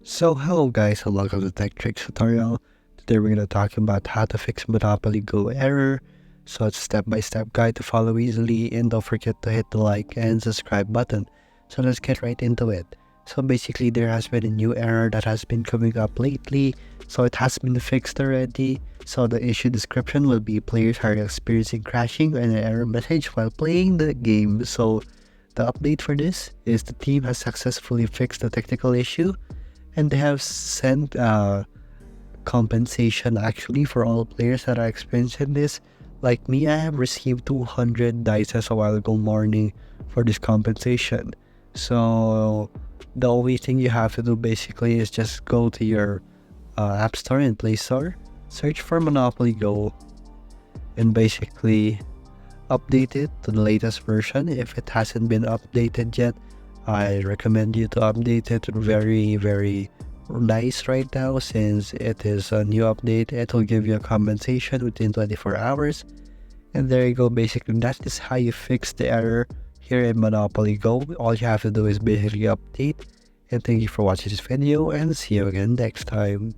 So hello guys and welcome to Tech Tricks tutorial. Today we're going to talk about how to fix Monopoly Go error. So it's a step-by-step guide to follow easily, and don't forget to hit the like and subscribe button. So let's get right into it. So basically there has been a new error that has been coming up lately. So it has been fixed already. So the issue description will be players are experiencing crashing and an error message while playing the game. So the update for this is the team has successfully fixed the technical issue, and they have sent compensation actually for all players that are experiencing this. Like me, I have received 200 dices a while ago morning for this compensation. So the only thing you have to do basically is just go to your App Store and Play Store, search for Monopoly Go, and basically update it to the latest version. If it hasn't been updated yet, I recommend you to update it very nice right now, since it is a new update. It will give you a compensation within 24 hours. And there you go. Basically, that is how you fix the error here in Monopoly Go. All you have to do is basically update. And thank you for watching this video, and see you again next time.